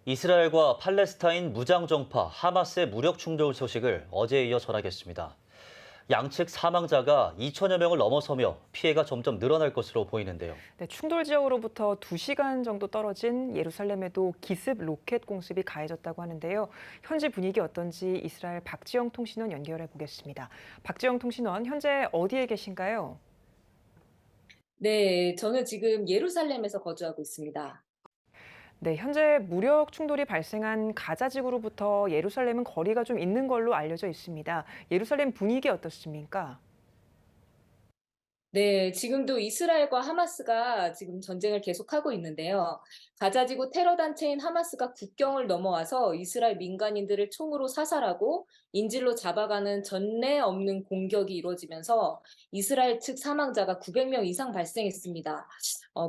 이스라엘과 팔레스타인 무장정파 하마스의 무력 충돌 소식을 어제에 이어 전하겠습니다. 양측 사망자가 2천여 명을 넘어서며 피해가 점점 늘어날 것으로 보이는데요. 네, 충돌 지역으로부터 2시간 정도 떨어진 예루살렘에도 기습 로켓 공습이 가해졌다고 하는데요. 현지 분위기 어떤지 이스라엘 박지영 통신원 연결해 보겠습니다. 박지영 통신원, 현재 어디에 계신가요? 네, 저는 지금 예루살렘에서 거주하고 있습니다. 네, 현재 무력 충돌이 발생한 가자 지구로부터 예루살렘은 거리가 좀 있는 걸로 알려져 있습니다. 예루살렘 분위기 어떻습니까? 네, 지금도 이스라엘과 하마스가 지금 전쟁을 계속하고 있는데요. 가자지구 테러 단체인 하마스가 국경을 넘어와서 이스라엘 민간인들을 총으로 사살하고 인질로 잡아가는 전례 없는 공격이 이루어지면서 이스라엘 측 사망자가 900명 이상 발생했습니다.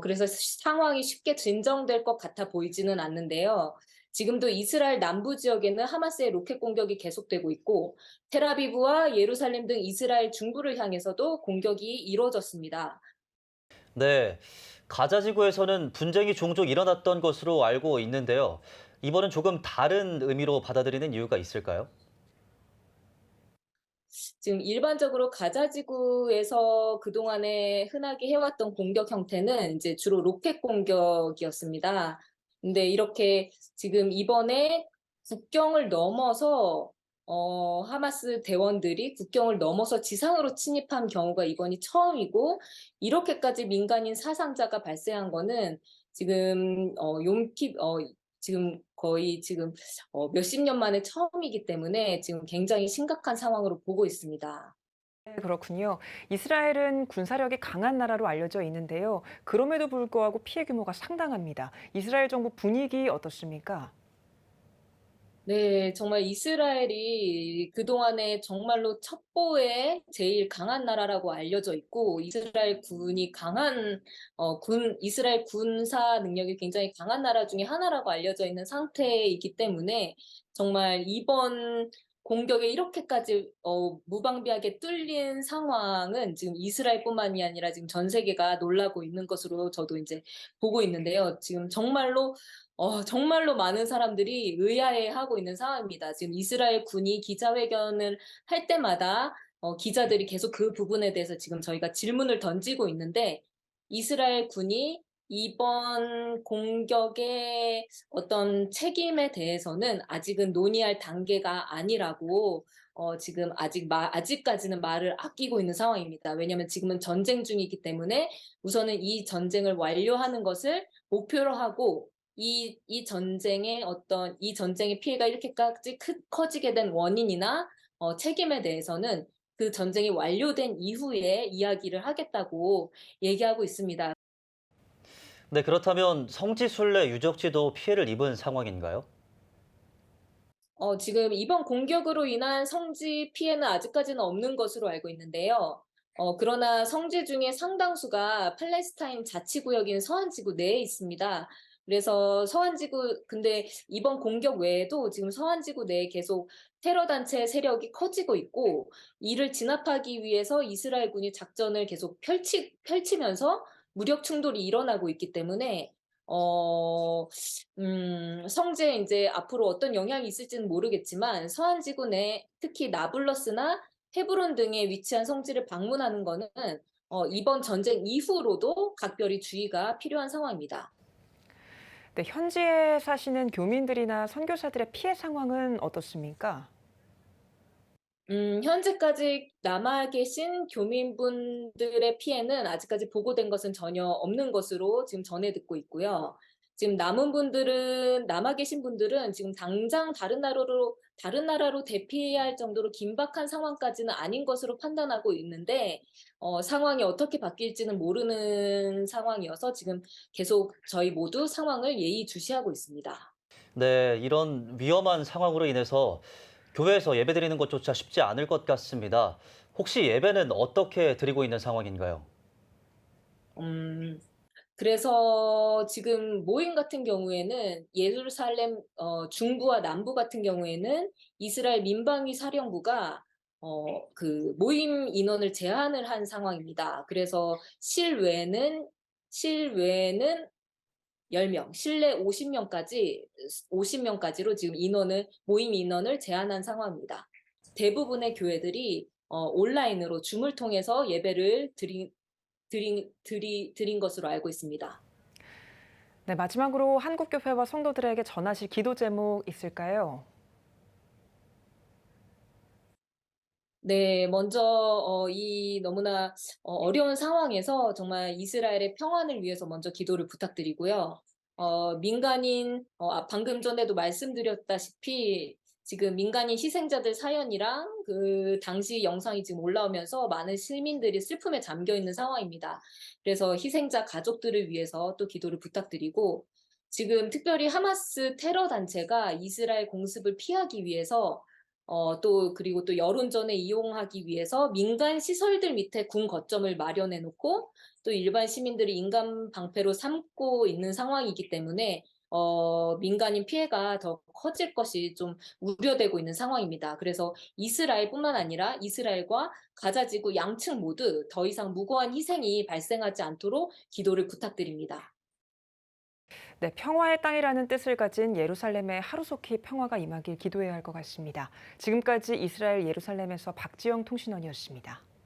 그래서 상황이 쉽게 진정될 것 같아 보이지는 않는데요. 지금도 이스라엘 남부 지역에는 하마스의 로켓 공격이 계속되고 있고 텔아비브와 예루살렘 등 이스라엘 중부를 향해서도 공격이 이루어졌습니다. 네, 가자 지구에서는 분쟁이 종종 일어났던 것으로 알고 있는데요. 이번은 조금 다른 의미로 받아들이는 이유가 있을까요? 지금 일반적으로 가자 지구에서 그동안에 흔하게 해왔던 공격 형태는 이제 주로 로켓 공격이었습니다. 근데 이렇게 지금 이번에 국경을 넘어서 하마스 대원들이 국경을 넘어서 지상으로 침입한 경우가 이번이 처음이고 이렇게까지 민간인 사상자가 발생한 거는 지금 용킵 지금 거의 지금 몇십 년 만에 처음이기 때문에 지금 굉장히 심각한 상황으로 보고 있습니다. 네, 그렇군요. 이스라엘은 군사력이 강한 나라로 알려져 있는데요. 그럼에도 불구하고 피해 규모가 상당합니다. 이스라엘 정부 분위기 어떻습니까? 네, 정말 이스라엘이 그동안에 정말로 첩보에 제일 강한 나라라고 알려져 있고, 이스라엘 군이 이스라엘 군사 능력이 굉장히 강한 나라 중에 하나라고 알려져 있는 상태이기 때문에, 정말 이번 공격에 이렇게까지 무방비하게 뚫린 상황은 지금 이스라엘뿐만이 아니라 지금 전 세계가 놀라고 있는 것으로 저도 이제 보고 있는데요. 지금 정말로 많은 사람들이 의아해하고 있는 상황입니다. 지금 이스라엘 군이 기자회견을 할 때마다 기자들이 계속 그 부분에 대해서 지금 저희가 질문을 던지고 있는데 이스라엘 군이 이번 공격의 어떤 책임에 대해서는 아직은 논의할 단계가 아니라고 지금 아직까지는 말을 아끼고 있는 상황입니다. 왜냐하면 지금은 전쟁 중이기 때문에 우선은 이 전쟁을 완료하는 것을 목표로 하고 이 전쟁의 피해가 이렇게까지 커지게 된 원인이나 책임에 대해서는 그 전쟁이 완료된 이후에 이야기를 하겠다고 얘기하고 있습니다. 네, 그렇다면 성지순례 유적지도 피해를 입은 상황인가요? 지금 이번 공격으로 인한 성지 피해는 아직까지는 없는 것으로 알고 있는데요. 그러나 성지 중에 상당수가 팔레스타인 자치구역인 서안지구 내에 있습니다. 그래서 근데 이번 공격 외에도 지금 서안지구 내에 계속 테러 단체 세력이 커지고 있고, 이를 진압하기 위해서 이스라엘군이 작전을 계속 펼치면서 무력 충돌이 일어나고 있기 때문에, 어, 성지에 이제 앞으로 어떤 영향이 있을지는 모르겠지만 서한 지구 내 특히 나블러스나 헤브론 등에 위치한 성지를 방문하는 거는 이번 전쟁 이후로도 각별히 주의가 필요한 상황입니다. 네, 현지에 사시는 교민들이나 선교사들의 피해 상황은 어떻습니까? 현재까지 남아 계신 교민분들의 피해는 아직까지 보고된 것은 전혀 없는 것으로 지금 전해 듣고 있고요. 지금 남아 계신 분들은 지금 당장 다른 나라로 대피해야 할 정도로 긴박한 상황까지는 아닌 것으로 판단하고 있는데, 상황이 어떻게 바뀔지는 모르는 상황이어서 지금 계속 저희 모두 상황을 예의주시하고 있습니다. 네, 이런 위험한 상황으로 인해서 교회에서 예배드리는 것조차 쉽지 않을 것 같습니다. 혹시 예배는 어떻게 드리고 있는 상황인가요? 음. 그래서 지금 모임 같은 경우에는 예루살렘 중부와 남부 같은 경우에는 이스라엘 민방위 사령부가 그 모임 인원을 제한을 한 상황입니다. 그래서 실외에는 10명, 실내 50명까지로 지금 모임 인원을 제한한 상황입니다. 대부분의 교회들이 온라인으로 줌을 통해서 예배를 드린 것으로 알고 있습니다. 네, 마지막으로 한국교회와 성도들에게 전하실 기도 제목 있을까요? 네, 먼저 이 너무나 어려운 상황에서 정말 이스라엘의 평안을 위해서 먼저 기도를 부탁드리고요. 방금 전에도 말씀드렸다시피 지금 민간인 희생자들 사연이랑 그 당시 영상이 지금 올라오면서 많은 시민들이 슬픔에 잠겨 있는 상황입니다. 그래서 희생자 가족들을 위해서 또 기도를 부탁드리고, 지금 특별히 하마스 테러 단체가 이스라엘 공습을 피하기 위해서 그리고 또 여론전에 이용하기 위해서 민간 시설들 밑에 군 거점을 마련해 놓고 또 일반 시민들이 인간 방패로 삼고 있는 상황이기 때문에 민간인 피해가 더 커질 것이 좀 우려되고 있는 상황입니다. 그래서 이스라엘뿐만 아니라 이스라엘과 가자 지구 양측 모두 더 이상 무고한 희생이 발생하지 않도록 기도를 부탁드립니다. 네, 평화의 땅이라는 뜻을 가진 예루살렘에 하루속히 평화가 임하길 기도해야 할 것 같습니다. 지금까지 이스라엘 예루살렘에서 박지영 통신원이었습니다.